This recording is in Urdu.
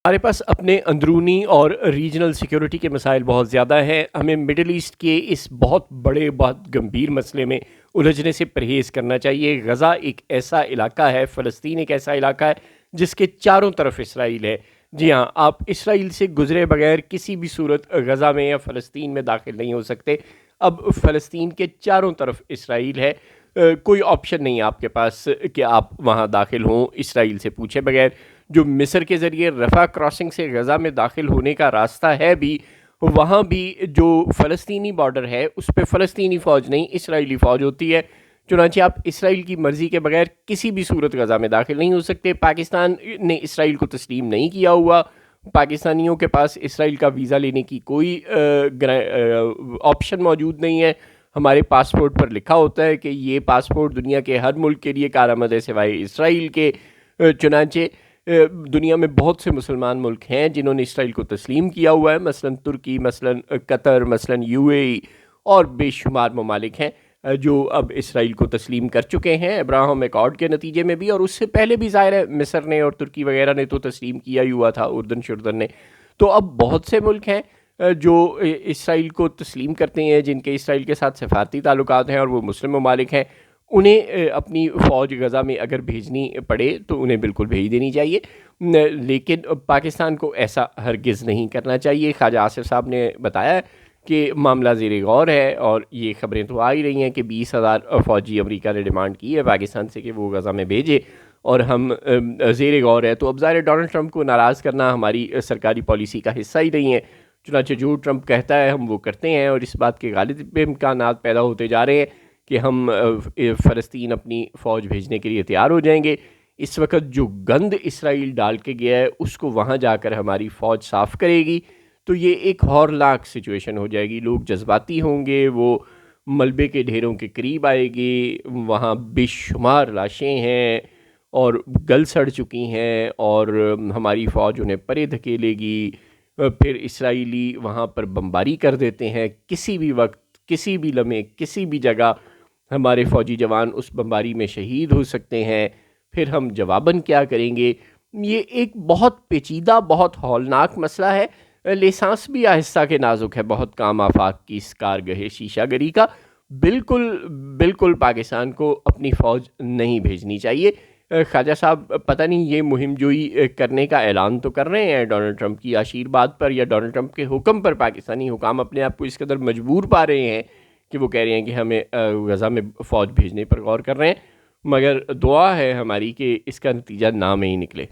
ہمارے پاس اپنے اندرونی اور ریجنل سیکیورٹی کے مسائل بہت زیادہ ہیں. ہمیں مڈل ایسٹ کے اس بہت بڑے بہت گمبھیر مسئلے میں الجھنے سے پرہیز کرنا چاہیے. غزہ ایک ایسا علاقہ ہے، فلسطین ایک ایسا علاقہ ہے جس کے چاروں طرف اسرائیل ہے. جی ہاں، آپ اسرائیل سے گزرے بغیر کسی بھی صورت غزہ میں یا فلسطین میں داخل نہیں ہو سکتے. اب فلسطین کے چاروں طرف اسرائیل ہے. کوئی آپشن نہیں ہے آپ کے پاس کہ آپ وہاں داخل ہوں اسرائیل سے پوچھے بغیر. جو مصر کے ذریعے رفح کراسنگ سے غزہ میں داخل ہونے کا راستہ ہے بھی، وہاں بھی جو فلسطینی بارڈر ہے اس پہ فلسطینی فوج نہیں اسرائیلی فوج ہوتی ہے. چنانچہ آپ اسرائیل کی مرضی کے بغیر کسی بھی صورت غزہ میں داخل نہیں ہو سکتے. پاکستان نے اسرائیل کو تسلیم نہیں کیا ہوا. پاکستانیوں کے پاس اسرائیل کا ویزا لینے کی کوئی آپشن موجود نہیں ہے. ہمارے پاسپورٹ پر لکھا ہوتا ہے کہ یہ پاسپورٹ دنیا کے ہر ملک کے لیے کارآمد ہے سوائے اسرائیل کے. چنانچہ دنیا میں بہت سے مسلمان ملک ہیں جنہوں نے اسرائیل کو تسلیم کیا ہوا ہے، مثلا ترکی، مثلا قطر، مثلا یو اے ای اور بے شمار ممالک ہیں جو اب اسرائیل کو تسلیم کر چکے ہیں ابراہم ایکارڈ کے نتیجے میں بھی، اور اس سے پہلے بھی ظاہر ہے مصر نے اور ترکی وغیرہ نے تو تسلیم کیا ہی ہوا تھا، اردن شردن نے. تو اب بہت سے ملک ہیں جو اسرائیل کو تسلیم کرتے ہیں، جن کے اسرائیل کے ساتھ سفارتی تعلقات ہیں اور وہ مسلم ممالک ہیں. انہیں اپنی فوج غزہ میں اگر بھیجنی پڑے تو انہیں بالکل بھیج دینی چاہیے، لیکن پاکستان کو ایسا ہرگز نہیں کرنا چاہیے. خواجہ آصف صاحب نے بتایا کہ معاملہ زیر غور ہے، اور یہ خبریں تو آ ہی رہی ہیں کہ 20,000 فوجی امریکہ نے ڈیمانڈ کی ہے پاکستان سے کہ وہ غزہ میں بھیجے، اور ہم زیر غور ہے. تو اب ظاہر ڈونلڈ ٹرمپ کو ناراض کرنا ہماری سرکاری پالیسی کا حصہ ہی نہیں ہے. چنانچہ جو ٹرمپ کہتا ہے ہم وہ کرتے ہیں، اور اس بات کے غالب امکانات پیدا ہوتے جا رہے ہیں کہ ہم فلسطین اپنی فوج بھیجنے کے لیے تیار ہو جائیں گے. اس وقت جو گند اسرائیل ڈال کے گیا ہے اس کو وہاں جا کر ہماری فوج صاف کرے گی تو یہ ایک ہورناک سچویشن ہو جائے گی. لوگ جذباتی ہوں گے، وہ ملبے کے ڈھیروں کے قریب آئے گی. وہاں بے شمار لاشیں ہیں اور گل سڑ چکی ہیں، اور ہماری فوج انہیں پرے دھکیلے گی. پھر اسرائیلی وہاں پر بمباری کر دیتے ہیں، کسی بھی وقت، کسی بھی لمحے، کسی بھی جگہ ہمارے فوجی جوان اس بمباری میں شہید ہو سکتے ہیں. پھر ہم جواباً کیا کریں گے؟ یہ ایک بہت پیچیدہ، بہت ہولناک مسئلہ ہے. لسانس بھی آہستہ کے نازک ہے، بہت کام آفاق کی اس کارگہ شیشہ گری کا. بالکل بالکل پاکستان کو اپنی فوج نہیں بھیجنی چاہیے. خواجہ صاحب پتہ نہیں یہ مہم جوئی کرنے کا اعلان تو کر رہے ہیں ڈونلڈ ٹرمپ کی آشیرواد پر یا ڈونلڈ ٹرمپ کے حکم پر. پاکستانی حکام اپنے آپ کو اس قدر مجبور پا رہے ہیں کہ وہ کہہ رہے ہیں کہ ہمیں غزہ میں فوج بھیجنے پر غور کر رہے ہیں، مگر دعا ہے ہماری کہ اس کا نتیجہ نہ میں ہی نکلے.